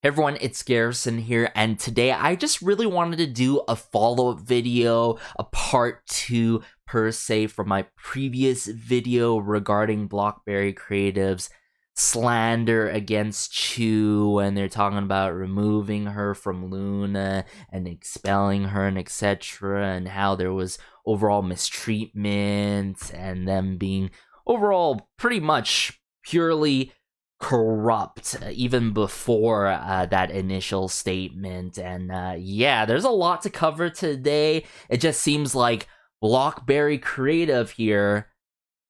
Hey everyone, it's Garrison here, and today I just really wanted to do a follow-up video, a part 2 per se from my previous video regarding Blockberry Creative's slander against Chuu, and they're talking about removing her from Loona and expelling her and etc., and how there was overall mistreatment and them being overall pretty much purely corrupt even before that initial statement. And yeah, there's a lot to cover today. It just seems like Blockberry Creative here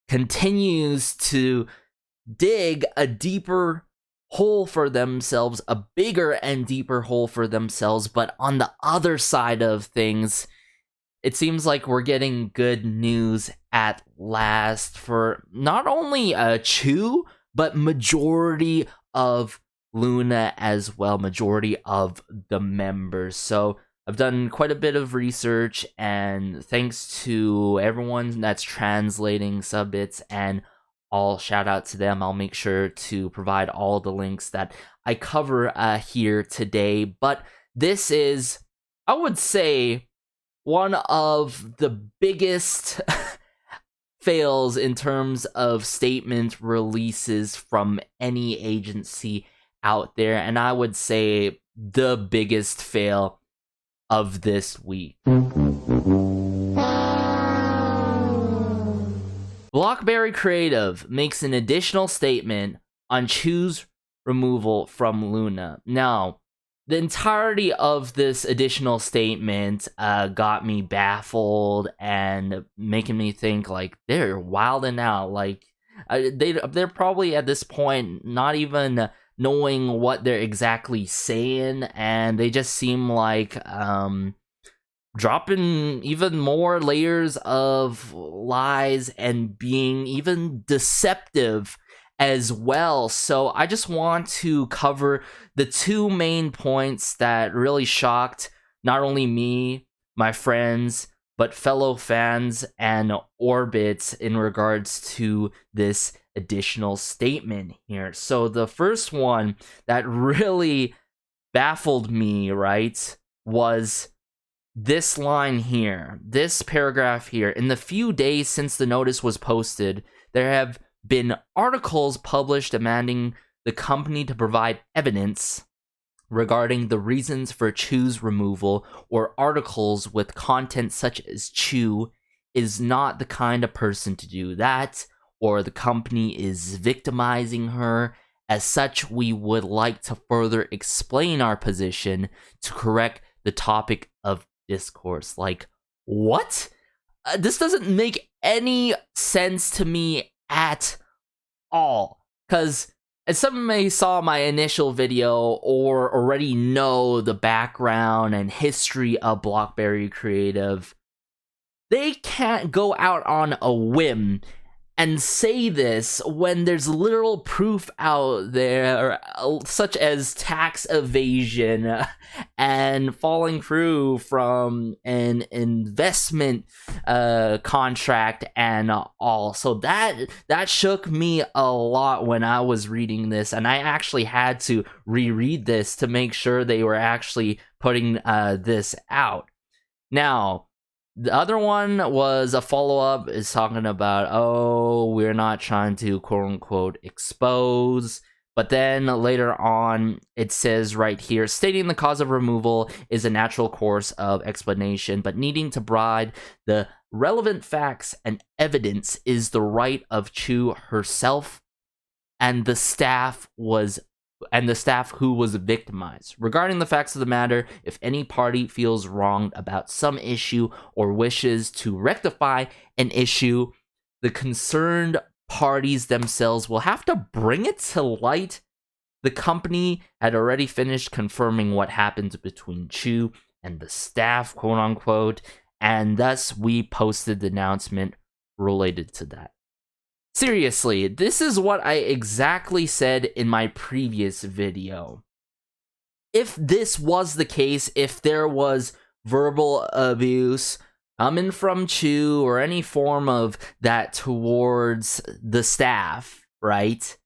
continues to dig a deeper hole for themselves, a bigger and deeper hole for themselves. But on the other side of things, it seems like we're getting good news at last for not only Chuu, but majority of Loona as well, majority of the members. So I've done quite a bit of research, and thanks to everyone that's translating subbits, and all shout out to them. I'll make sure to provide all the links that I cover here today. But this is, I would say, one of the biggest fails in terms of statement releases from any agency out there, and I would say the biggest fail of this week. Blockberry Creative makes an additional statement on Chuu's removal from Loona. Now, the entirety of this additional statement got me baffled and making me think, like, they're wilding out. Like, they're probably at this point not even knowing what they're exactly saying, and they just seem like dropping even more layers of lies and being even deceptive as well. So I just want to cover the two main points that really shocked not only me, my friends, but fellow fans and orbits in regards to this additional statement here. So the first one that really baffled me, right, was this line here, this paragraph here. In the few days since the notice was posted, there have been articles published demanding the company to provide evidence regarding the reasons for Chuu's removal, or articles with content such as Chuu is not the kind of person to do that, or the company is victimizing her. As such, we would like to further explain our position to correct the topic of discourse. Like, what? This doesn't make any sense to me at all, because as some may saw my initial video or already know the background and history of Blockberry Creative, they can't go out on a whim and say this when there's literal proof out there, such as tax evasion and falling through from an investment contract and all. So that shook me a lot when I was reading this, and I actually had to reread this to make sure they were actually putting this out. Now, the other one was a follow-up, is talking about, oh, we're not trying to quote-unquote expose. But then later on, it says right here, stating the cause of removal is a natural course of explanation, but needing to provide the relevant facts and evidence is the right of Chuu herself and the staff who was victimized. Regarding the facts of the matter, if any party feels wronged about some issue or wishes to rectify an issue, the concerned parties themselves will have to bring it to light. The company had already finished confirming what happened between Chuu and the staff, quote unquote, and thus we posted the announcement related to that. Seriously, this is what I exactly said in my previous video. If this was the case, if there was verbal abuse coming from Chuu or any form of that towards the staff, right?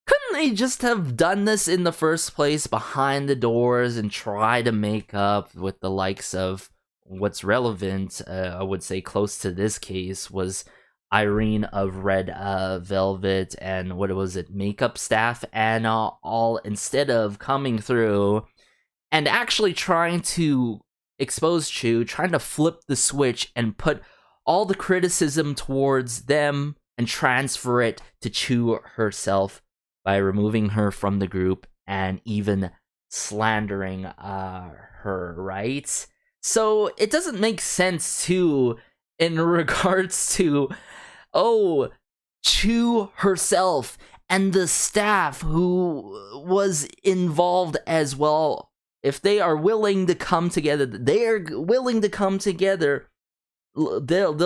couldn't they just have done this in the first place behind the doors and try to make up with the likes of what's relevant? I would say close to this case was Irene of Red Velvet and what was it, makeup staff, and all instead of coming through and actually trying to expose Chuu, trying to flip the switch and put all the criticism towards them and transfer it to Chuu herself by removing her from the group and even slandering her, right? So it doesn't make sense too in regards to, oh, Chuu herself and the staff who was involved as well. If they are willing to come together, they'll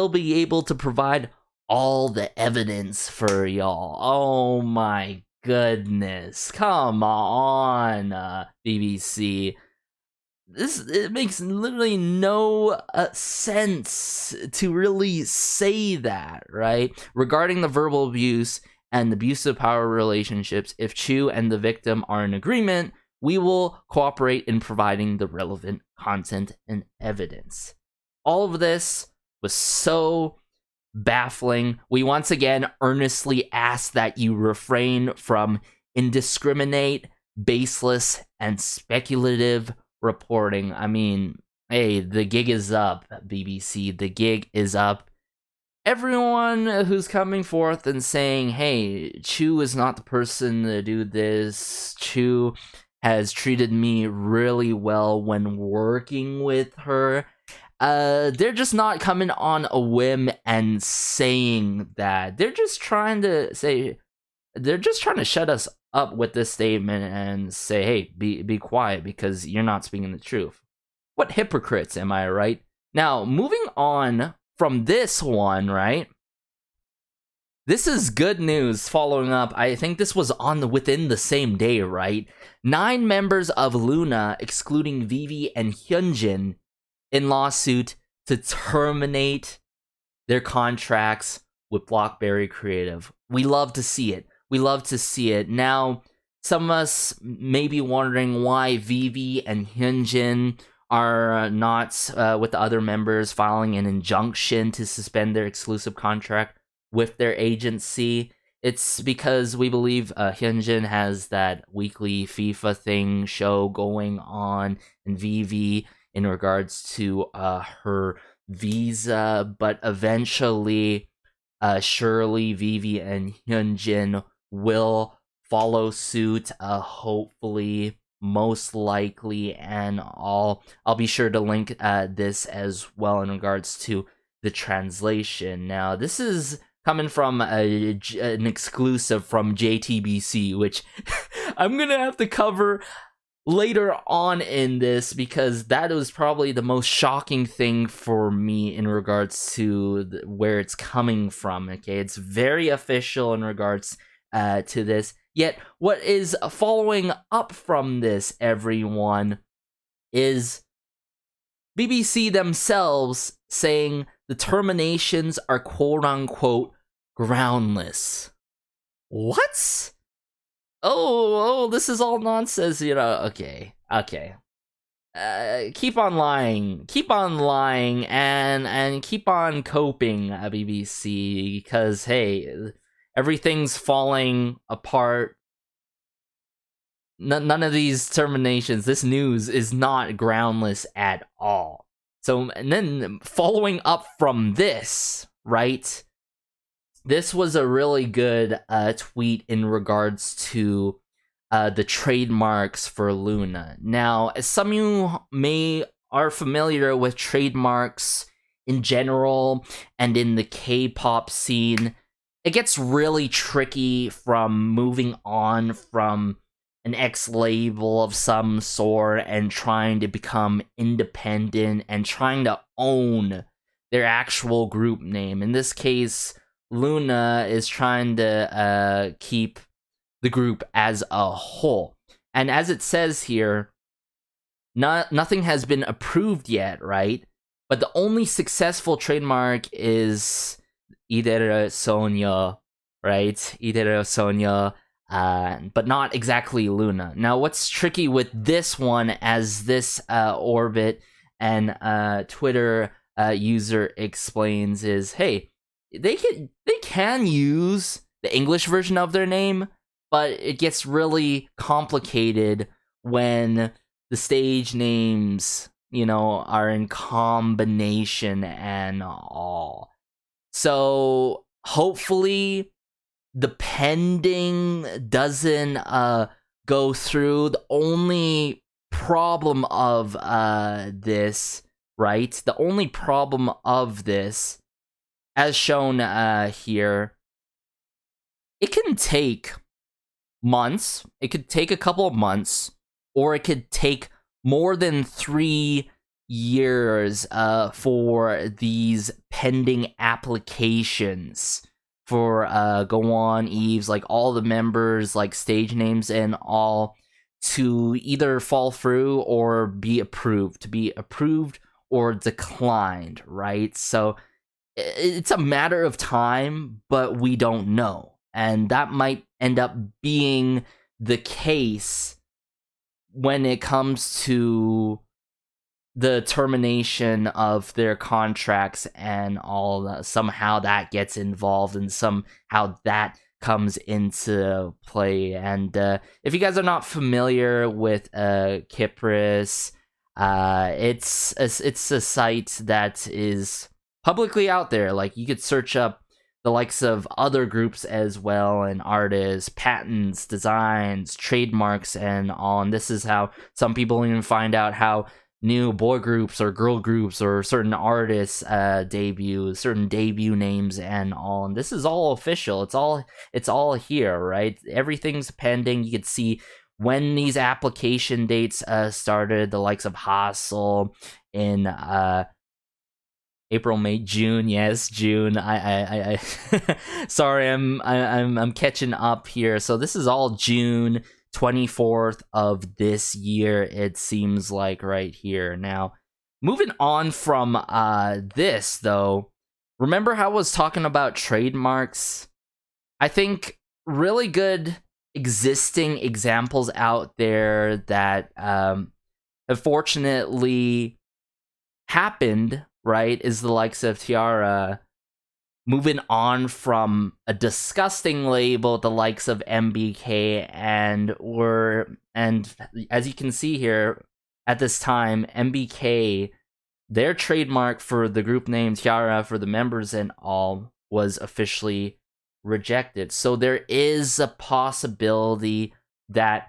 be able to provide all the evidence for y'all. Oh my goodness. Come on, BBC. It makes literally no sense to really say that, right? Regarding the verbal abuse and abusive power relationships, if Chuu and the victim are in agreement, we will cooperate in providing the relevant content and evidence. All of this was so baffling. We once again earnestly ask that you refrain from indiscriminate, baseless, and speculative reporting. I mean, hey, the gig is up, BBC. The gig is up. Everyone who's coming forth and saying, hey, Chuu is not the person to do this. Chuu has treated me really well when working with her. They're just not coming on a whim and saying that. They're just trying to shut us up with this statement and say, hey, be quiet because you're not speaking the truth. What hypocrites, am I right? Now, moving on from this one, right? This is good news following up. I think this was within the same day, right? 9 members of Loona, excluding Vivi and Hyunjin, in lawsuit to terminate their contracts with Blockberry Creative. We love to see it. Now, some of us may be wondering why Vivi and Hyunjin are not with the other members filing an injunction to suspend their exclusive contract with their agency. It's because we believe Hyunjin has that weekly FIFA show going on, and Vivi in regards to her visa, but eventually, surely Vivi and Hyunjin will follow suit, hopefully, most likely, and I'll be sure to link this as well in regards to the translation. Now, this is coming from an exclusive from JTBC, which I'm gonna have to cover later on in this because that was probably the most shocking thing for me in regards to where it's coming from. Okay, it's very official in regards to this. Yet, what is following up from this, everyone, is BBC themselves saying the terminations are quote-unquote groundless. What? Oh, this is all nonsense, okay. Keep on lying, and keep on coping, BBC, because, hey, everything's falling apart. None of these terminations, this news is not groundless at all. So, and then following up from this, right? This was a really good tweet in regards to the trademarks for Loona. Now, as some of you are familiar with trademarks in general and in the K-pop scene, it gets really tricky from moving on from an ex-label of some sort and trying to become independent and trying to own their actual group name. In this case, Loona is trying to keep the group as a whole. And as it says here, nothing has been approved yet, right? But the only successful trademark is Idere Sonya, right? Idere Sonya. but not exactly Loona. Now, what's tricky with this one, as this Orbit and Twitter user explains, is hey, they can use the English version of their name, but it gets really complicated when the stage names, are in combination and all. So hopefully the pending doesn't go through. The only problem of this, right? The only problem of this, as shown here, it can take months. It could take a couple of months, or it could take more than 3 years for these pending applications for Go On, Eves, like all the members, like stage names and all, to either fall through or be approved, or declined, right? So it's a matter of time, but we don't know. And that might end up being the case when it comes to the termination of their contracts and all that. Somehow that gets involved, and somehow that comes into play. And if you guys are not familiar with Kypris, it's a site that is publicly out there. Like, you could search up the likes of other groups as well, and artists, patents, designs, trademarks, and all. And this is how some people even find out how new boy groups or girl groups or certain artists debut, certain debut names and all. And this is all official. It's all here, right? Everything's pending. You can see when these application dates started, the likes of Hassel in April, May, June. Yes, June. I sorry, I'm catching up here. So this is all June 24th of this year, it seems like, right here. Now, moving on from this, though, remember how I was talking about trademarks? I think really good existing examples out there that unfortunately happened, right, is the likes of Tiara moving on from a disgusting label, the likes of MBK, and as you can see here, at this time, MBK, their trademark for the group name Tiara for the members and all was officially rejected. So there is a possibility that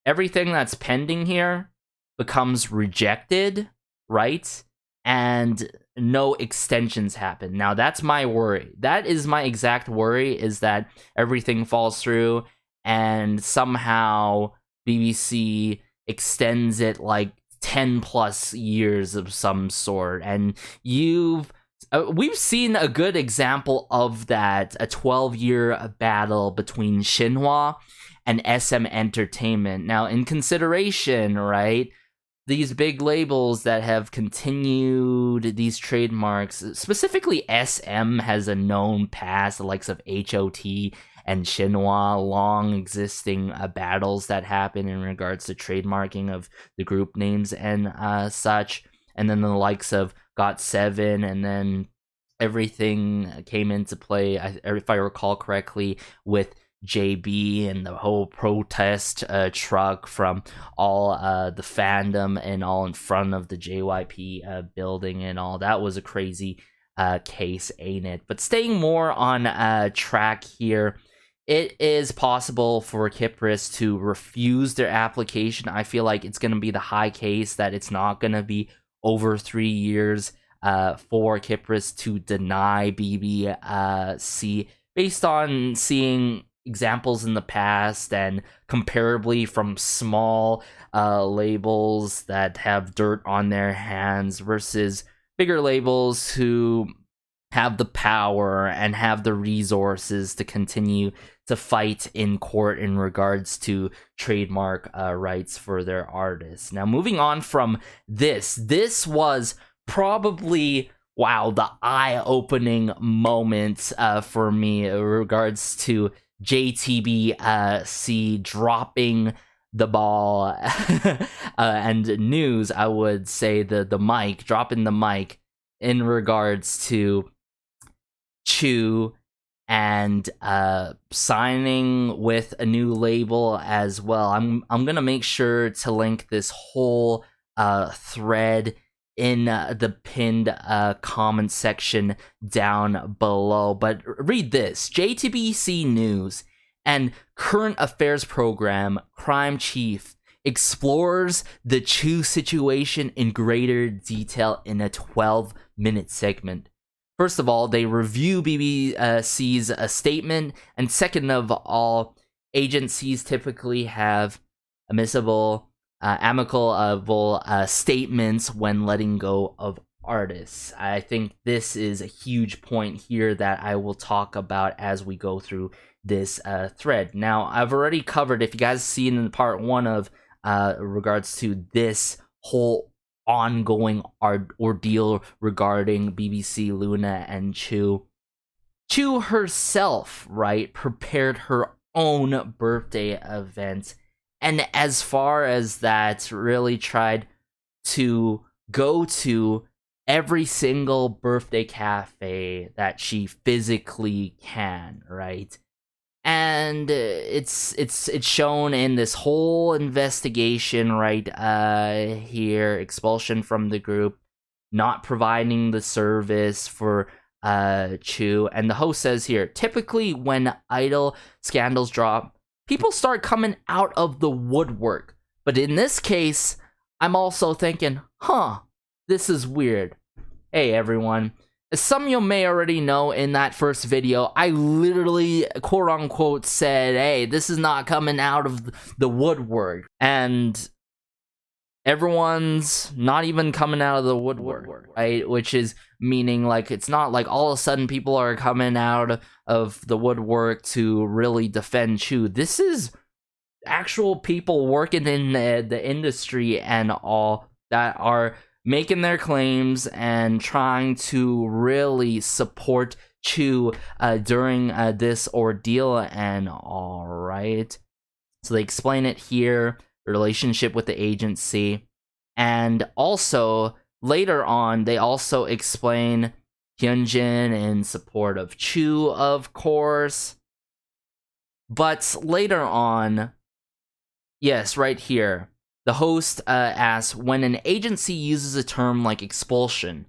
everything that's pending here becomes rejected, right? And no extensions happen. Now, that's my worry. That is my exact worry, is that everything falls through and somehow BBC extends it like 10 plus years of some sort. And we've seen a good example of that, a 12-year battle between Shinhwa and SM Entertainment. Now, in consideration, right, these big labels that have continued these trademarks, specifically SM has a known past, the likes of HOT and Shinhwa, long existing battles that happen in regards to trademarking of the group names and such. And then the likes of GOT7, and then everything came into play, if I recall correctly, with JB and the whole protest truck from all the fandom and all in front of the JYP building and all. That was a crazy case, ain't it? But staying more on track here, it is possible for Kypris to refuse their application. I feel like it's going to be the high case that it's not going to be over 3 years for Kypris to deny BBC, based on seeing examples in the past and comparably from small labels that have dirt on their hands versus bigger labels who have the power and have the resources to continue to fight in court in regards to trademark rights for their artists. Now, moving on from this was probably, wow, the eye-opening moment for me in regards to JTBC dropping the ball and news, I would say the mic, dropping the mic in regards to Chuu and signing with a new label as well. I'm gonna make sure to link this whole thread in the pinned comment section down below. But read this: JTBC News and Current Affairs Program Crime Chief explores the Chuu situation in greater detail in a 12-minute segment. First of all, they review BBC's statement, and second of all, agencies typically have amicable statements when letting go of artists. I think this is a huge point here that I will talk about as we go through this thread. Now, I've already covered, if you guys seen in part 1 of regards to this whole ongoing ordeal regarding BBC, Loona, and Chuu. Chuu herself, right, prepared her own birthday event, and as far as that, really tried to go to every single birthday cafe that she physically can, right? And it's shown in this whole investigation right here: expulsion from the group, not providing the service for Chuu. And the host says here, typically when idol scandals drop, people start coming out of the woodwork. But in this case, I'm also thinking, this is weird. Hey everyone, as some of you may already know, in that first video, I literally, quote-unquote, said, hey, this is not coming out of the woodwork. And everyone's not even coming out of the woodwork, right? Which is meaning, like, it's not like all of a sudden people are coming out of the woodwork to really defend Chuu. This is actual people working in the industry and all that are making their claims and trying to really support Chuu during this ordeal and all, right? So they explain it here, the relationship with the agency, and also later on they also explain Hyunjin in support of Chuu, of course. But later on, yes, right here, the host asks, when an agency uses a term like expulsion,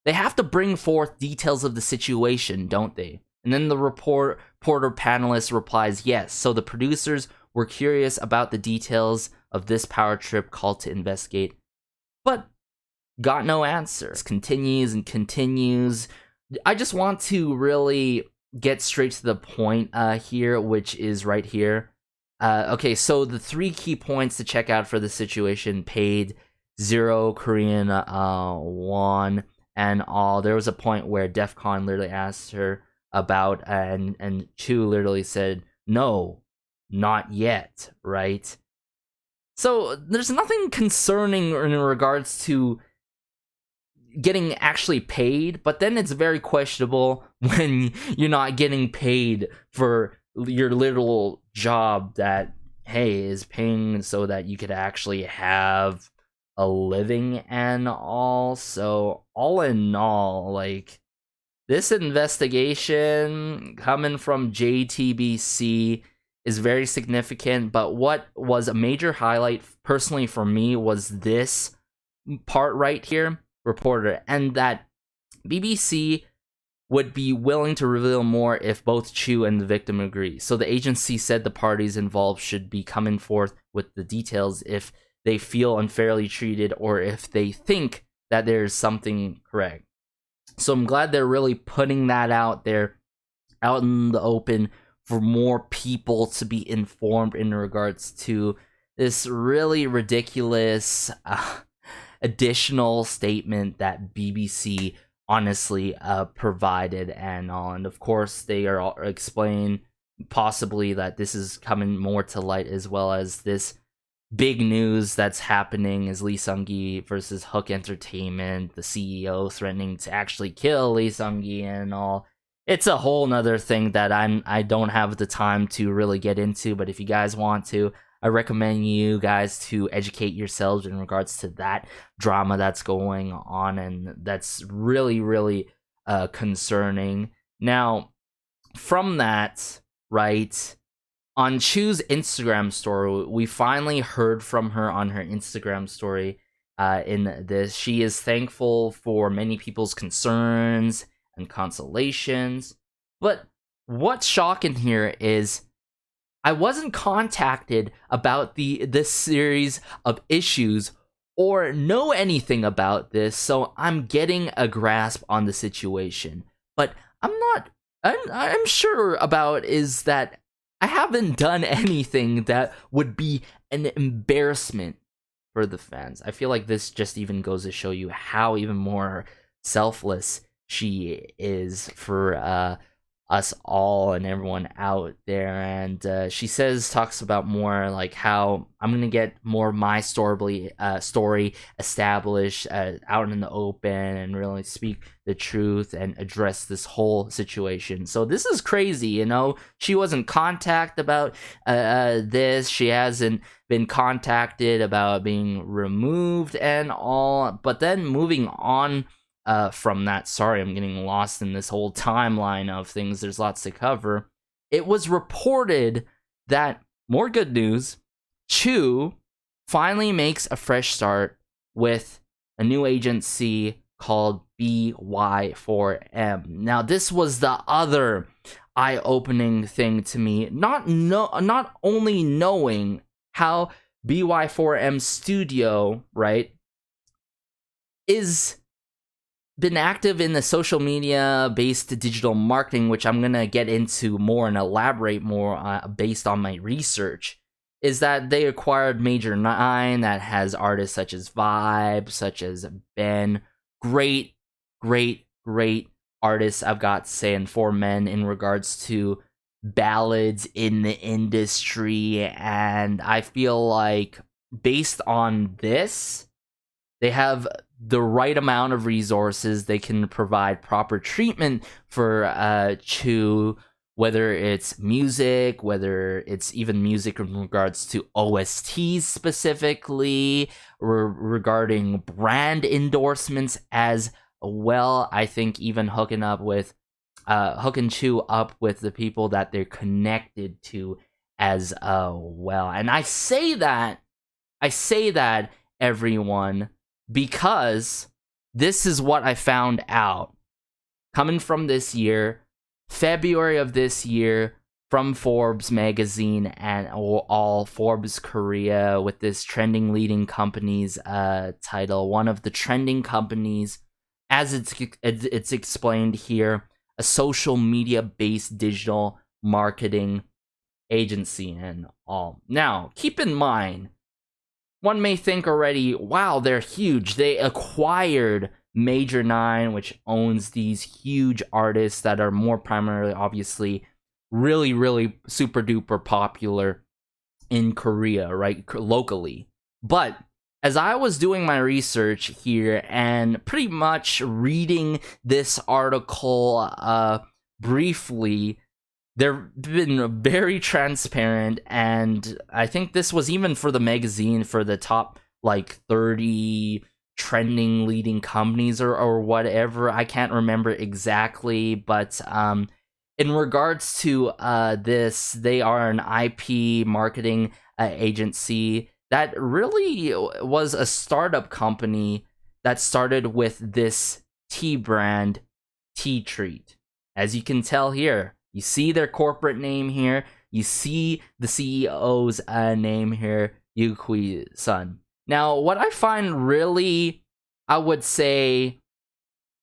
they have to bring forth details of the situation, don't they? And then the reporter panelist replies, yes, so the producers were curious about the details of this power trip, called to investigate, but got no answer. Continues and continues. I just want to really get straight to the point here, which is right here. Okay, so the 3 key points to check out for the situation: paid, 0 Korean won, and all. There was a point where DEFCON literally asked her about, and Chuu literally said, no, not yet, right? So there's nothing concerning in regards to getting actually paid, but then it's very questionable when you're not getting paid for your literal job that, hey, is paying so that you could actually have a living and all. So all in all, like, this investigation coming from JTBC is very significant, but what was a major highlight personally for me was this part right here, reporter, and that BBC would be willing to reveal more if both Chuu and the victim agree. So the agency said the parties involved should be coming forth with the details if they feel unfairly treated or if they think that there's something correct. So I'm glad they're really putting that out there, out in the open, for more people to be informed in regards to this really ridiculous additional statement that BBC honestly provided and all. And of course they are all explaining possibly that this is coming more to light, as well as this big news that's happening is Lee Sung-gi versus Hook Entertainment, the CEO threatening to actually kill Lee Sung-gi and all. it's a whole nother thing that I don't have the time to really get into, but if you guys want to, I recommend you guys to educate yourselves in regards to that drama that's going on, and that's really, really concerning. Now, from that, right, on Chuu's Instagram story, we finally heard from her on her Instagram story. In this, she is thankful for many people's concerns and consolations. But what's shocking here is I wasn't contacted about this series of issues or know anything about this, so I'm getting a grasp on the situation. But I'm sure about is that I haven't done anything that would be an embarrassment for the fans. I feel like this just even goes to show you how even more selfless she is for us all and everyone out there. And she talks about more like how I'm gonna get more of my story established out in the open and really speak the truth and address this whole situation. So this is crazy, you know. She wasn't contacted about this. She hasn't been contacted about being removed and all. But then moving on from that, sorry, I'm getting lost in this whole timeline of things. There's lots to cover. It was reported that, more good news, Chuu finally makes a fresh start with a new agency called BY4M. Now, this was the other eye-opening thing to me. Not only knowing how BY4M Studio, right, is been active in the social media based digital marketing, which I'm gonna get into more and elaborate more based on my research, is that they acquired Major 9 that has artists such as Vibe, such as Ben, great artists, I've got to say, and 4Men in regards to ballads in the industry. And I feel like based on this, they have the right amount of resources. They can provide proper treatment for Chuu, whether it's music, whether it's even music in regards to OSTs specifically, regarding brand endorsements as well. I think even hooking Chuu up with the people that they're connected to as well. And I say that, everyone, because this is what I found out coming from this year, February of this year, from Forbes magazine and all Forbes Korea, with this trending leading companies title. One of the trending companies, as it's explained here, a social media based digital marketing agency and all. Now, keep in mind, one may think already, wow, they're huge. They acquired Major 9, which owns these huge artists that are more primarily, obviously, really, really super duper popular in Korea, right? Locally. But as I was doing my research here and pretty much reading this article briefly, they've been very transparent, and I think this was even for the magazine, for the top like 30 trending leading companies or whatever. I can't remember exactly, but in regards to this, they are an IP marketing agency that really was a startup company that started with this tea brand, Tea Treat. As you can tell here, you see their corporate name here. You see the CEO's name here, Yukui-sun. Now, what I find really, I would say,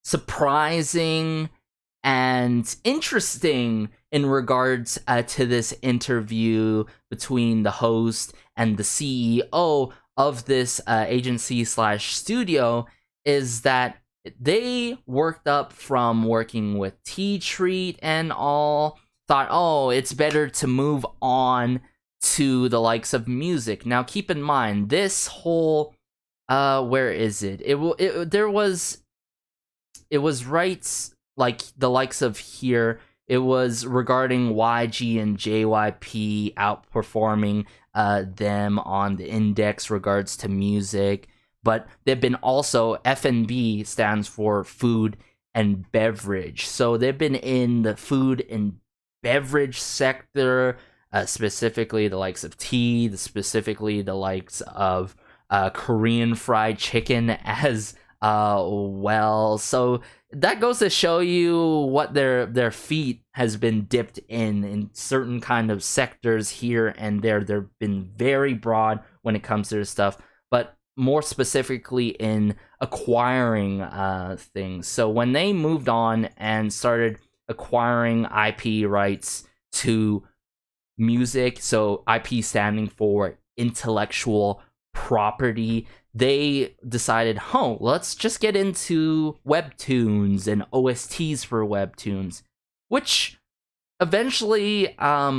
surprising and interesting in regards to this interview between the host and the CEO of this agency slash studio is that they worked up from working with Tea Treat and all, thought, oh, it's better to move on to the likes of music. Now, keep in mind, this whole, where is it? It was right, like the likes of here, it was regarding YG and JYP outperforming them on the index regards to music. But they've been also, F&B stands for food and beverage. So they've been in the food and beverage sector, specifically the likes of tea, specifically the likes of Korean fried chicken as well. So that goes to show you what their feet has been dipped in certain kind of sectors here and there. They've been very broad when it comes to their stuff, but more specifically in acquiring things. So when they moved on and started acquiring IP rights to music, so IP standing for intellectual property, they decided, let's just get into webtoons and OSTs for webtoons, which eventually, I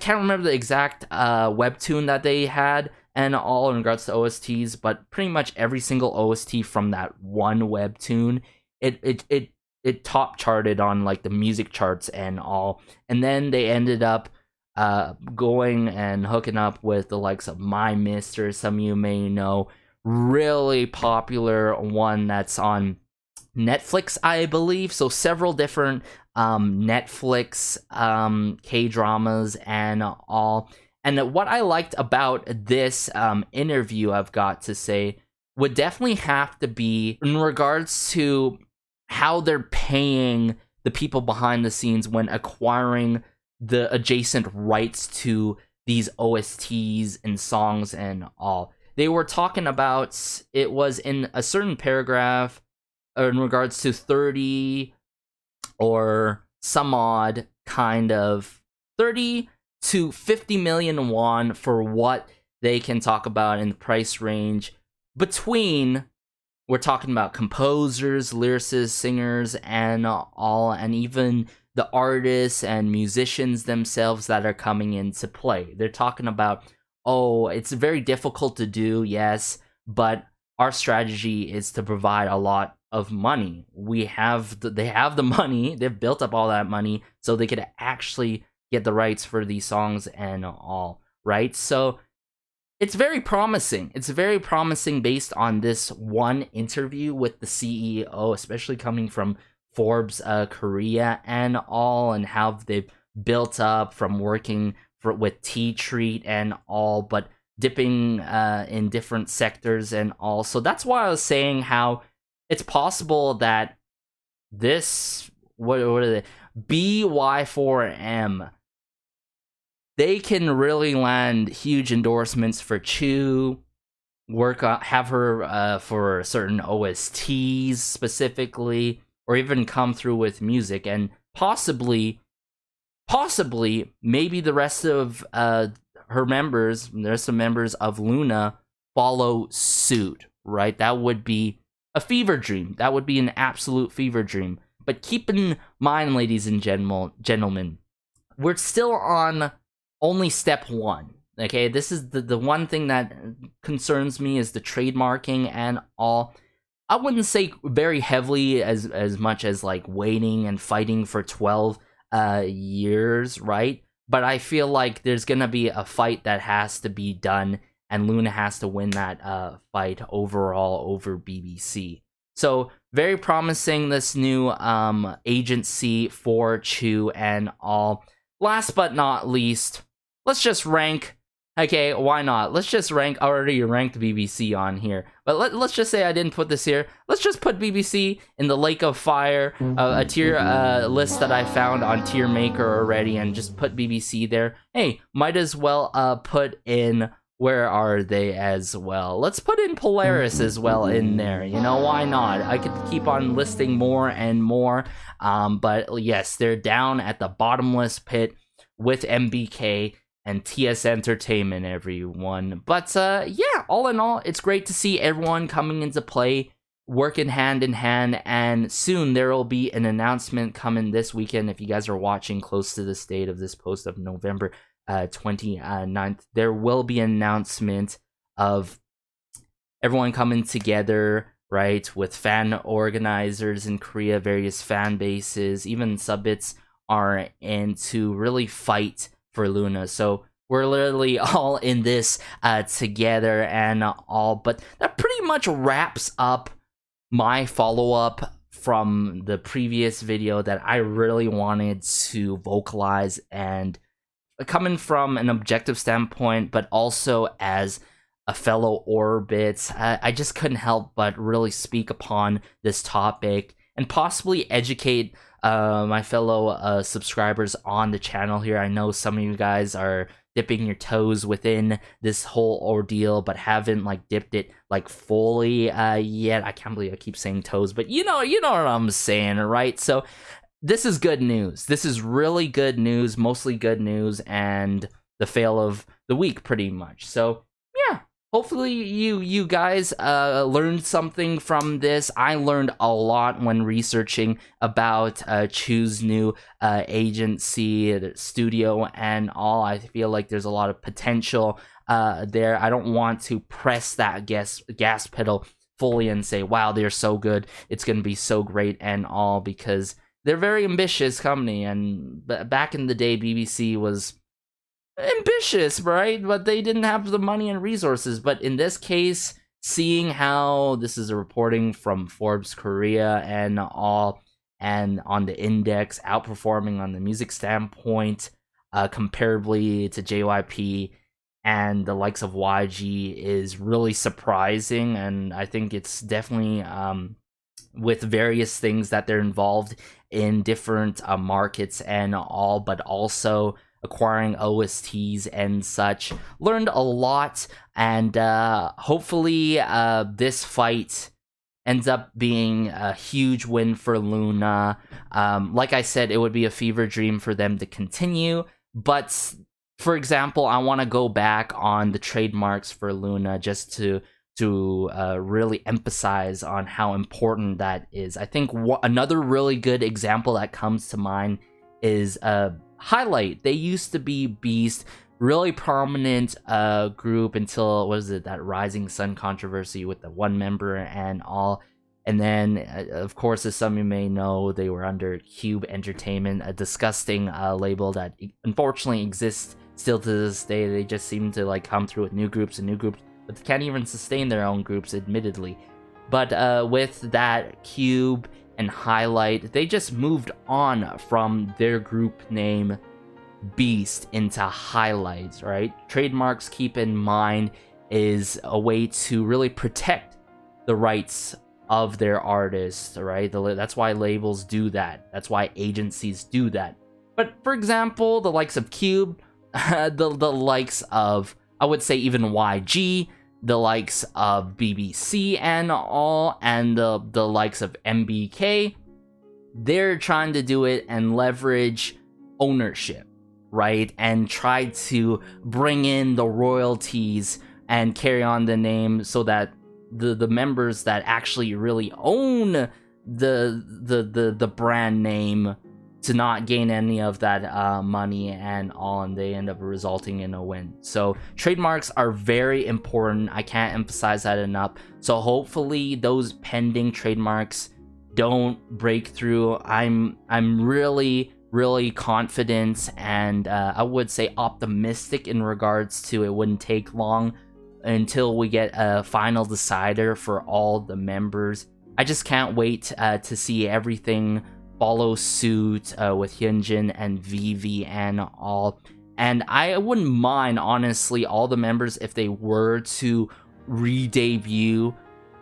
can't remember the exact webtoon that they had and all in regards to OSTs, but pretty much every single OST from that one webtoon, it top charted on like the music charts and all. And then they ended up going and hooking up with the likes of My Mister, some of you may know, really popular one that's on Netflix, I believe. So several different Netflix K-dramas and all. And what I liked about this interview, I've got to say, would definitely have to be in regards to how they're paying the people behind the scenes when acquiring the adjacent rights to these OSTs and songs and all. They were talking about, it was in a certain paragraph in regards to 30 or some odd kind of 30 to 50 million won for what they can talk about in the price range between, we're talking about composers, lyricists, singers, and all, and even the artists and musicians themselves that are coming into play. They're talking about, it's very difficult to do, yes, but our strategy is to provide a lot of money. They have the money, they've built up all that money, so they could actually get the rights for these songs and all, right? So it's very promising. It's very promising based on this one interview with the CEO, especially coming from Forbes Korea and all, and how they've built up from working with Tea Treat and all, but dipping in different sectors and all. So that's why I was saying how it's possible that this, what are they, BY4M, they can really land huge endorsements for Chuu, have her for certain OSTs specifically, or even come through with music, and possibly, maybe the rest of her members, the rest of members of Loona follow suit, right? That would be a fever dream. That would be an absolute fever dream. But keep in mind, ladies and gentlemen, we're still on only step one. Okay, this is the one thing that concerns me is the trademarking and all. I wouldn't say very heavily as much as like waiting and fighting for 12 years, right? But I feel like there's gonna be a fight that has to be done, and Loona has to win that fight overall over BBC. So very promising, this new agency for Chuu and all. Last but not least, let's just rank. Okay, why not? Let's just rank. I already ranked BBC on here, but let's just say I didn't put this here. Let's just put BBC in the Lake of Fire, a tier list that I found on Tier Maker already, and just put BBC there. Hey, might as well put in, where are they as well? Let's put in Polaris as well in there. You know, why not? I could keep on listing more and more, but yes, they're down at the bottomless pit with MBK and TS Entertainment, everyone. But yeah, all in all, it's great to see everyone coming into play, working hand in hand, and soon there will be an announcement coming this weekend. If you guys are watching close to this date of this post of November 29th, there will be an announcement of everyone coming together right? With fan organizers in Korea, various fan bases, even subbits are in to really fight for Loona. So we're literally all in this together and all. But that pretty much wraps up my follow-up from the previous video that I really wanted to vocalize, and coming from an objective standpoint, but also as a fellow Orbit, I just couldn't help but really speak upon this topic and possibly educate my fellow subscribers on the channel here. I know some of you guys are dipping your toes within this whole ordeal, but haven't like dipped it like fully yet. I can't believe I keep saying toes, but you know what I'm saying, right? So this is good news. This is really good news, mostly good news, and the fail of the week, pretty much. So yeah, hopefully you guys learned something from this. I learned a lot when researching about Chuu's new agency, the studio, and all. I feel like there's a lot of potential there. I don't want to press that gas pedal fully and say, wow, they're so good, it's going to be so great and all, because they're a very ambitious company, and back in the day, BBC was ambitious, right? But they didn't have the money and resources. But in this case, seeing how this is a reporting from Forbes Korea and all, and on the index, outperforming on the music standpoint, comparably to JYP and the likes of YG, is really surprising, and I think it's definitely with various things that they're involved in different markets and all, but also acquiring OSTs and such. Learned a lot, and hopefully this fight ends up being a huge win for Loona. Like I said, it would be a fever dream for them to continue, but for example, I want to go back on the trademarks for Loona just to really emphasize on how important that is. I think another really good example that comes to mind is Highlight. They used to be Beast, really prominent group until, what is it, that Rising Sun controversy with the one member and all. And then, of course, as some of you may know, they were under Cube Entertainment, a disgusting label that unfortunately exists still to this day. They just seem to like come through with new groups, but they can't even sustain their own groups, admittedly. But with that, Cube and Highlight, they just moved on from their group name Beast into Highlights, right? Trademarks, keep in mind, is a way to really protect the rights of their artists, right? That's why labels do that. That's why agencies do that. But for example, the likes of Cube, the likes of, I would say, even YG, the likes of BBC and all, and the likes of MBK, they're trying to do it and leverage ownership, right? And try to bring in the royalties and carry on the name so that the members that actually really own the brand name to not gain any of that money and all, and they end up resulting in a win. So trademarks are very important. I can't emphasize that enough. So hopefully those pending trademarks don't break through. I'm really confident, and I would say optimistic in regards to it wouldn't take long until we get a final decider for all the members. I just can't wait to see everything follow suit with Hyunjin and Vivi and all. And I wouldn't mind, honestly, all the members, if they were to re-debut,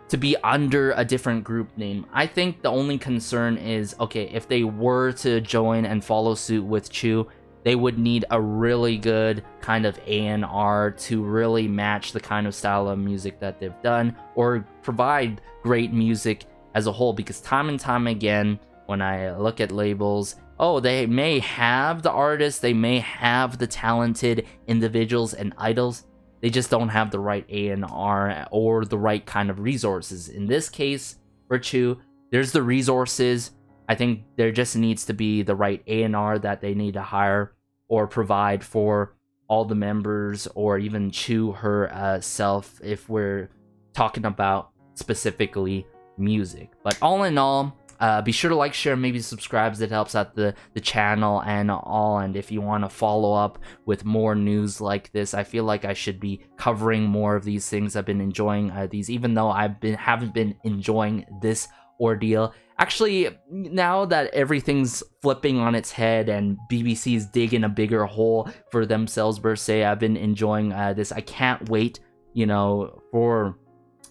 to be under a different group name. I think the only concern is, okay, if they were to join and follow suit with Chuu, they would need a really good kind of A&R to really match the kind of style of music that they've done, or provide great music as a whole. Because time and time again, when I look at labels, oh, they may have the artists, they may have the talented individuals and idols, they just don't have the right A&R or the right kind of resources. In this case, for Chuu, there's the resources. I think there just needs to be the right A&R that they need to hire or provide for all the members, or even Chuu herself, if we're talking about specifically music. But all in all, be sure to like, share, maybe subscribe. That helps out the channel and all. And if you want to follow up with more news like this, I feel like I should be covering more of these things. I've been enjoying these, even though haven't been enjoying this ordeal. Actually, now that everything's flipping on its head and BBC's digging a bigger hole for themselves per se, I've been enjoying this. I can't wait, you know, for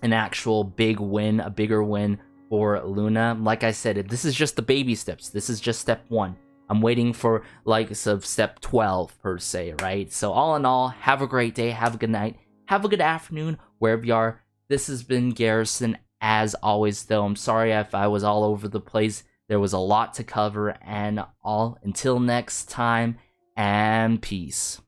an actual big win, a bigger win for Loona. Like I said, this is just the baby steps. This is just step 1. I'm waiting for likes of step 12 per se, right? So all in all, have a great day, have a good night, have a good afternoon, wherever you are. This has been Garrison. As always, though, I'm sorry if I was all over the place. There was a lot to cover, and all. Until next time, and peace.